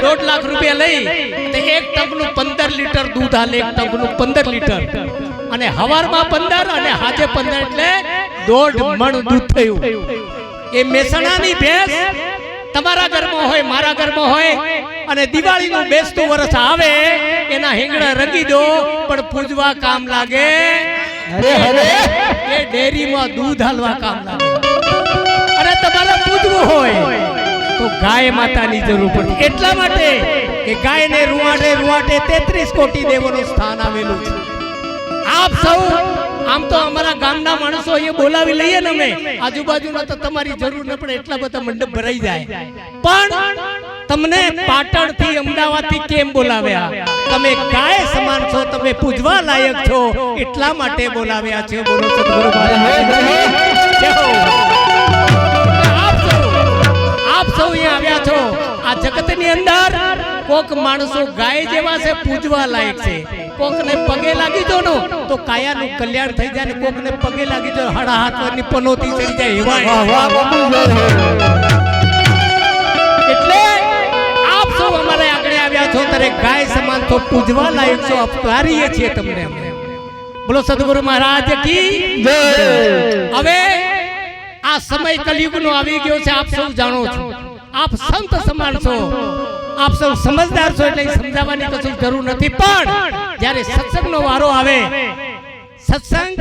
1.5 લાખ રૂપિયા લઈ તો એક ટંકનું 15 લીટર દૂધ હાલે, એક ટંકનું 15 લીટર, અને હવારમાં 15 અને હાજે 15 એટલે 1.5 મણ દૂધ થયું. એ મહેસાણાની ભેંસ તમારા ઘરમાં હોય, મારા ઘરમાં હોય, અને દિવાળીનું બેસતું વર્ષ આવે એના હિંગડા રંગી દો પણ પૂજવા કામ લાગે. એ ડેરીમાં દૂધ હાલવા કામ લાગે. અને તમારે પૂજવું હોય તો ગાય માતાની જરૂર પડતી. એટલા માટે કે ગાયને રૂવાટે રૂવાટે 33 કોટી દેવોનું સ્થાન આવેલું છે. આપ સૌ આમ તો અમારા ગામના માણસો એ બોલાવી લઈએ ને અમે, આજુબાજુના તો તમારી જરૂર ન પડે એટલા બધા મંડપ ભરાઈ જાય. પણ તમને પાટણ થી અમદાવાદ થી કેમ બોલાવ્યા? તમે ગાય સમાન છો, તમે પૂજવા લાયક છો, એટલા માટે બોલાવ્યા છે. બોલો સદગુરુ મહારાજ. આપ સૌ અહીંયા આવ્યા છો. આ જગતની અંદર કોક માણસો ગાય જેવા છે, પૂજવા લાયક છે. કોકને પગે લાગી દો નો તો કાયાનું કલ્યાણ થઈ જાય, ને કોકને પગે લાગી દો હાડા હાથની પનોતી ચડી જાય. એટલે આપ સૌ અમારે આગળ આવ્યા છો ત્યારે ગાય સમાન તો પૂજવા લાયક છો, અપકારીએ છીએ તમને અમે. બોલો સદગુરુ મહારાજ કી જય. હવે આ સમય કલિયુગનો આવી ગયો છે, આપ સૌ જાણો છો. આપ સંત સમાન છો, આપ સૌ સમજદાર છો, એટલે સમજાવવાની કશું જરૂર નથી. પણ જ્યારે સત્સંગનો વારો આવે, સત્સંગ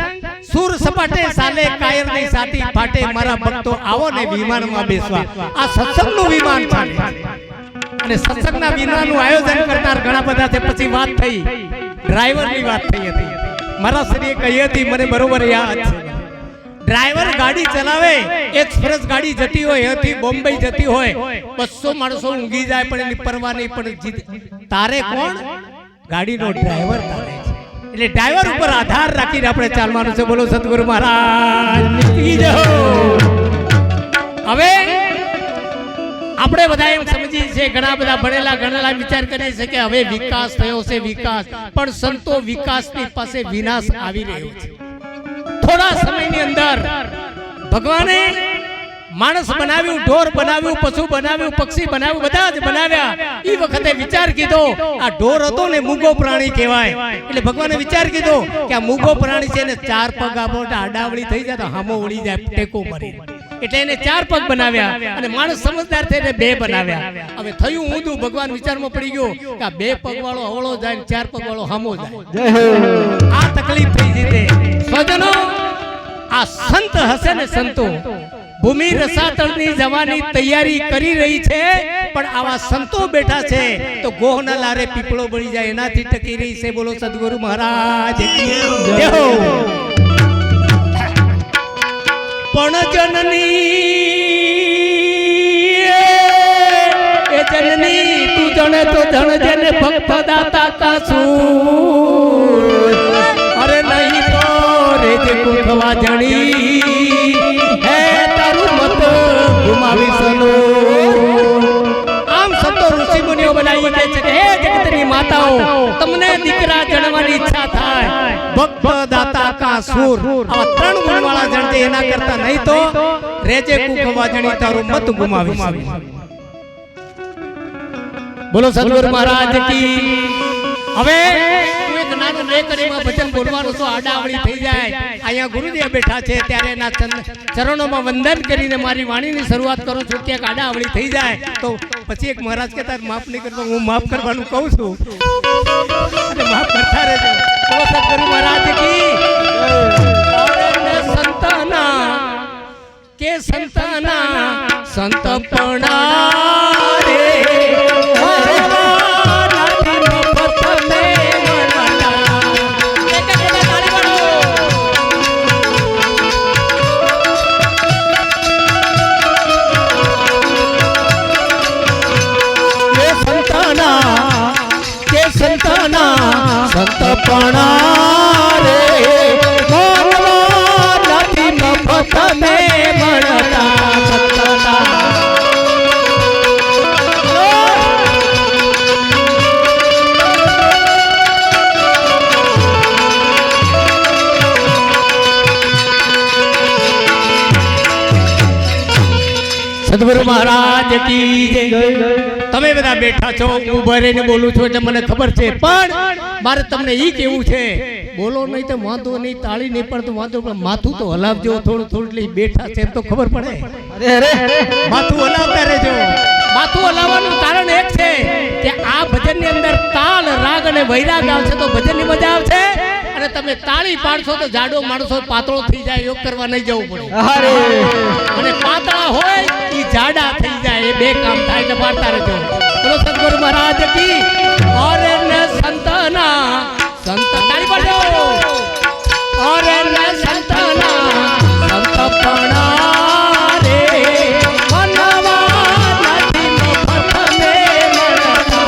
સુર સપાટે સાલે કાયરની સાથી ફાટે, મારા ભક્તો આવો ને વિમાનમાં બેસવા. આ સત્સંગનું વિમાન ચાલે અને સત્સંગના વિમાનનું આયોજન કરનાર ઘણા બધા છે. પછી વાત થઈ ડ્રાઈવરની વાત થઈ હતી. મારા શ્રીએ કહી હતી, મને બરોબર યાદ છે. ડ્રાઈવર ગાડી ચલાવે, એક્સપ્રેસ ગાડી જતી હોય, અહીંથી બોમ્બે જતી હોય, 200 માણસો ઊંઘી જાય પણ એની પરવા નહીં. પણ તારે કોણ? ગાડીનો ડ્રાઈવર તારે છે. એટલે ડ્રાઈવર ઉપર આધાર રાખીને આપણે ચાલવાનું છે. બોલો સદગુરુ મહારાજ કી જય. હવે આપણે બધા એમ સમજીએ છીએ, ઘણા બધા ભણેલા ગણેલા વિચાર કરીએ છીએ કે હવે વિકાસ થયો છે, વિકાસ. પણ સંતો વિકાસની પાસે વિનાશ આવી રહ્યો છે. થોડા સમયની અંદર ભગવાને માણસ બનાવ્યું, ઢોર બનાવ્યું, પશુ બનાવ્યું, પક્ષી બનાવ્યું, બધા જ બનાવ્યા. એ વખતે વિચાર કીધો આ ઢોર હતો ને મૂગો પ્રાણી કહેવાય. એટલે ભગવાને વિચાર કીધો કે આ મૂગો પ્રાણી છે ને 4 પગ આપો આડાવળી થઈ જાય તો હામો વળી જાય ટેકો મારી. એટલે એને 4 પગ બનાવ્યા અને માણસ સમજદાર થઈને 2 બનાવ્યા. હવે થયું ઊંધું. ભગવાન વિચારમાં પડી ગયો કે આ 2 પગ વાળો હવળો જાય, 4 પગ વાળો હામો જાય. આ તકલીફ થઈ જશે. સ્વજનો, આ સંત હશે ને સંતો ભૂમિ રસાતળની જવાની તૈયારી કરી રહી છે, પણ આવા સંતો બેઠા છે તો ગોહના લારે પીપળો બળી જાય એનાથી ટકી રહી છે. બોલો સદગુરુ મહારાજ કી જય. પણ જનની એ જનની તું જણે તો જણ જેને ભક્ત દાતા કાસુ. અરે નહીં તો રેજે કુખવા જણી હે તારું મત ગુમાવી સનો. આમ સંતો ઋષિ મુનિઓ બનાવી કહે છે કે હે જગતની માતાઓ, તમને દીકરા જણવાની ઈચ્છા થાય, ભક્ત દાતા કા સુર, આવા 3 ગુણવાળા જણજે, એના કરતા નહીં તો રેજે કુખવા જણી તારું મત ગુમાવી સનો. બોલો સદગુરુ મહારાજ કી. હવે ભજન બોલવાનું તો આડાવડી થઈ જાય. અહીંયા ગુરુદેવ બેઠા છે ત્યારે એના ચરણોમાં વંદન કરીને મારી વાણીની શરૂઆત કરું છું. ક્યાંક આડાવડી થઈ જાય તો પછી એક મહારાજ કહેતા માફ નહીં કરતો, હું માફ કરવાનું કહું છું અને માફ કરતા રહેજો. સદગુરુ મહારાજ કી. સંતાના કે સંતાના સંતપણા રે સંતપણા રે માનવા નથી મફત મે મળતા સત્તા. સદગુરુ મહારાજ કી જય. તમે બધા બેઠા છો, હું ઊભા રહીને બોલું છું એટલે મને ખબર છે, પણ મારે તમને ઈ કેવું છે, બોલો નહીં તો વાંધો નહીં, તાળી નહીં પણ તો વાંધો, પણ માથું તો હલાવજો થોડું થોડું, એટલે ઈ બેઠા છે એમ તો ખબર પડે. માથું હલાવતા રહેજો. માથું હલાવવાનું કારણ એક છે કે આ ભજનની અંદર તાલ, રાગ અને વૈરાગ આવશે તો ભજનની મજા આવશે, અને તમે તાળી પાડશો તો જાડો માણસો પાતળો થઈ જાય, યોગ કરવા નહીં જવું પડે. અને પાતળા હોય એ જાડા થઈ જાય, એ બે કામ થાય એટલે પાડતા રહેજો. બોલો સદગુરુ મહારાજ કી. ઓરે ને સંતના સંત તાળી પાડો. ઓરે ને સંતના સંત પણા રે મનવા નથી મફત ને મળતા.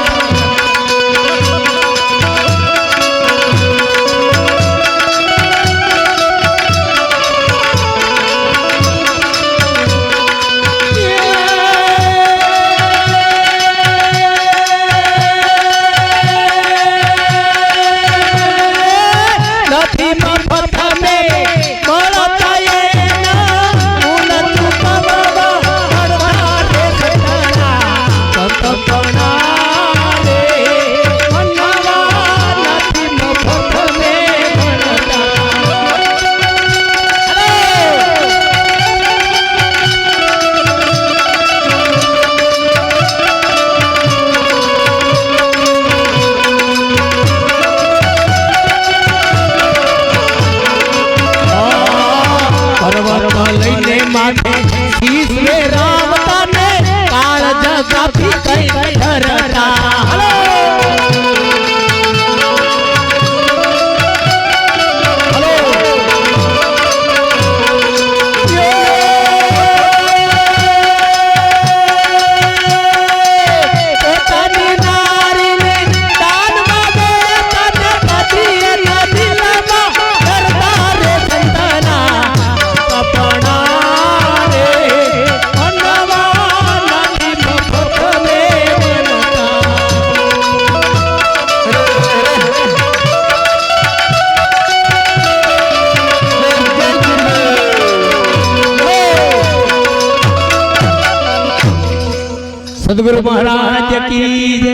સદગુરુ મહારાજ કી જય.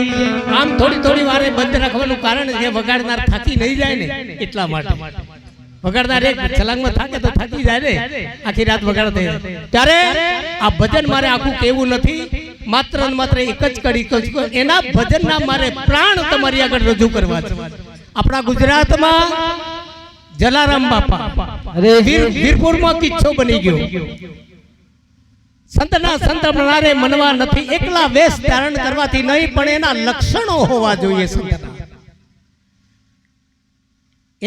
આમ થોડી થોડી વારે બંધ રાખવાનું કારણ છે વગાડનાર થાકી નહીં જાય ને એટલા માટે. વગાડનાર એક છલાંગમાં થાકે તો થાકી જાય ને, આખી રાત વગાડતે. ત્યારે આ ભજન મારે આખું કેવું નથી, માત્ર ને માત્ર એક જ કડી એના ભજનના મારે પ્રાણ તમારી આગળ રજૂ કરવા છે. આપણા ગુજરાતમાં જલારામ બાપા વીરપુરમાં કિચ્છો બની ગયો. સંતના સંત બનારે મનવા નથી, એકલા વેશ ધારણ કરવાથી નહીં પણ એના લક્ષણો હોવા જોઈએ. સંતના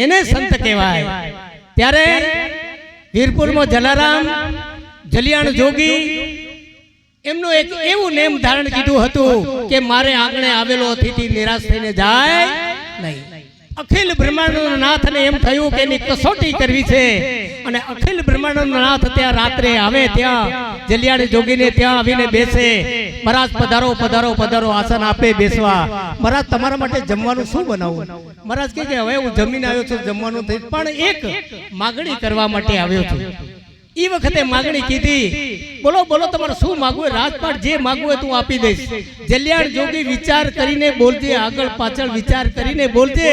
એને સંત કહેવાય. ત્યારે વીરપુરમાં જલારામ જલિયાણ જોગી એમનું એક એવું નેમ ધારણ કીધું હતું કે મારે આંગણે આવેલો અતિથિ નિરાશ થઈને જાય નહીં. અખિલ બ્રહ્માંડનો નાથ ને એમ થયું કે એની કસોટી કરવી છે, અને અખિલ બ્રહ્માંડનો નાથ ત્યાં રાત્રે આવે, ત્યાં જલિયાણી જોગીને ત્યાં આવીને બેસે. મહારાજ પધારો પધારો પધારો, આસન આપે બેસવા. મહારાજ તમારા માટે જમવાનું શું બનાવું? મહારાજ કહે કે હવે હું જમીને આવ્યો છું, જમવાનું થઈ, પણ એક માગણી કરવા માટે આવ્યો છું. ઈ વખતે માગણી કીધી. બોલો બોલો તમારે શું માગવું? રાજપાટ જે માગવું હોય તું આપી દઈશ. જલિયાણ જોગી વિચાર કરીને બોલજે, આગળ પાછળ વિચાર કરીને બોલજે.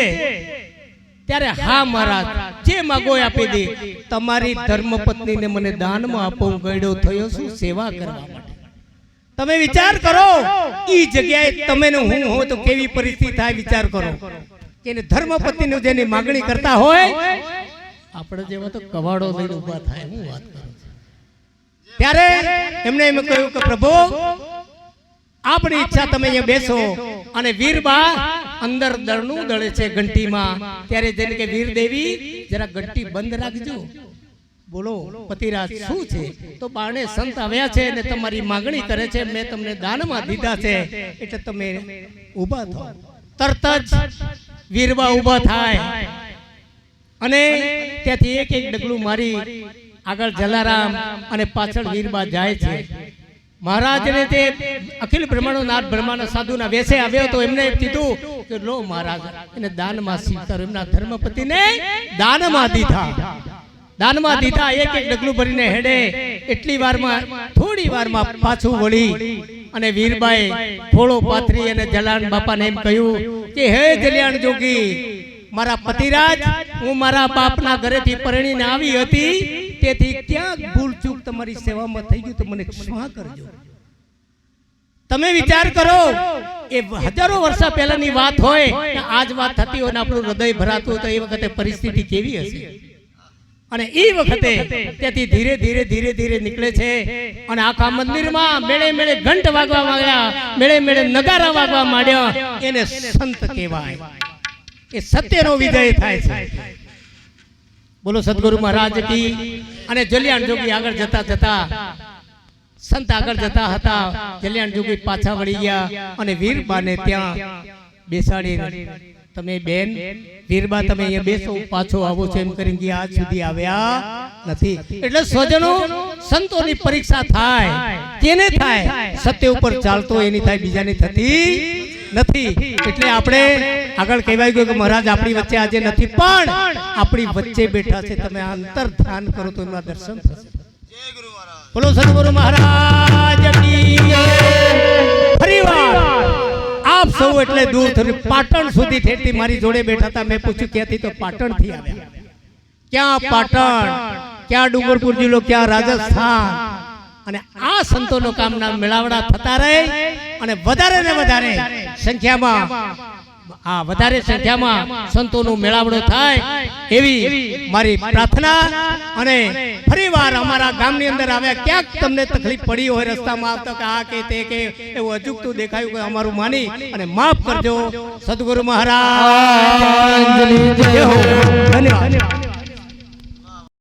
ત્યારે હા મહારાજ જે માગો એ આપી દે. તમારી ધર્મપત્નીને મને દાનમાં આપો, હું ગયડો થયો છું સેવા કરવા માટે. તમે વિચાર કરો, ઈ જગ્યાએ તમે ને હું હોય તો કેવી પરિસ્થિતિ થાય, વિચાર કરો. કે ધર્મપત્નીનું જેની માગણી કરતા હોય, આપણે જેવા તો કવાડો લઈને ઉભા થાય. હું વાત કરું છું. ત્યારે એમને એમ કહ્યું કે પ્રભુ આપણી ઈચ્છા, તમે અહીંયા બેસો. અને વીરબા અંદર દળનું દળે છે ઘંટીમાં. ત્યારે જેને કે વીર દેવી જરા ઘંટી બંધ રાખજો. બોલો પતિરાજ શું છે? તો બાણે સંત આવ્યા છે અને તમારી માગણી કરે છે, મેં તમને દાનમાં દીધા છે, એટલે તમે ઊભા થાઓ. તરત જ વીરબા ઊભા થાય અને ત્યાંથી એક એક ડગલું મારી આગળ જલારામ અને પાછળ વીરબા જાય છે. મહારાજને તે અખિલ બ્રહ્માંડનો નાથ બ્રહ્માના સાધુના વેશે આવ્યો તો એમને કીધું કે લો મહારાજ એને દાનમાં સ્વીકારો. એમના ધર્મપતિને દાનમાં દીધા. દાનમાં દીધા. એક એક ડગલું ભરીને હેડે. એટલી વારમાં થોડી વારમાં પાછું વળી અને વીરબાઈ થોડો પાથરી અને જલાણ બાપાને એમ કહ્યું કે હે જલિયાણ જોગી, મારા પતિરાજ, હું મારા બાપના ઘરેથી પરણીને આવી હતી, તેથી ક્યાંક ભૂલ ચૂક તમારી સેવામાં થઈ ગયું તો મને ક્ષમા કરજો. તમે વિચાર કરો, એ હજારો વર્ષ પહેલાની વાત હોય, આજ વાત થતી હોય ને આપણું હૃદય ભરાતું હોય તો એ વખતે પરિસ્થિતિ કેવી હશે. અને એ વખતે ત્યાંથી ધીરે ધીરે ધીરે ધીરે નીકળે છે અને આખા મંદિરમાં મેળે મેળે ઘંટ વાગવા માંડ્યા, મેળે મેળે નગારા વાગવા માંડ્યા. એને સંત કહેવાય. એ સત્યનો વિજય થાય છે. બોલો સદગુરુ મહારાજ કી. અને જલિયાણ જોગી આગળ જતા જતા, સંત આગળ જતા હતા, જલિયાણ જોગી પાછા વળી ગયા અને વીરબાને ત્યાં બેસાડી, તમે બેન વીરબા તમે અહીંયા બેસો, પાછો આવો છો એમ કરીને ગયા, આજ સુધી આવ્યા નથી. એટલે સ્વજનો સંતોની પરીક્ષા થાય, કેને થાય? સત્ય ઉપર ચાલતો એની થાય, બીજાની થતી નથી. એટલે આપણે આગળ કહેવાય ગયું કે મહારાજ આપણી વચ્ચે આજે નથી, પણ આપણી વચ્ચે બેઠા છે. તમે અંતર ધ્યાન કરો તો એમના દર્શન થશે. બોલો સદગુરુ મહારાજ કી જય. ફરીવાર આપ સૌ એટલે દૂર થયું, પાટણ સુધી ઠેઠથી મારી જોડે બેઠા હતા. મેં પૂછ્યું ક્યાંથી? તો પાટણ થી આવ્યા. ક્યાં પાટણ, ક્યાં ડુંગરપુર જિલ્લો, ક્યાં રાજસ્થાન. અને આ સંતોનો કામના મેળાવડા થતા રહે અને વધારે ને વધારે સંખ્યામાં, વધારે સંખ્યામાં સંતોનો મેળાવડો થાય એવી મારી પ્રાર્થના. અને ફરીવાર અમારા ગામની અંદર આવ્યા, ક્યાંક તમને તકલીફ પડી હોય રસ્તામાં આવતા કે આ કે તે કે એવું અજુગતું દેખાયું કે અમારું માની અને માફ કરજો. સદગુરુ મહારાજ ધન્યવાદ.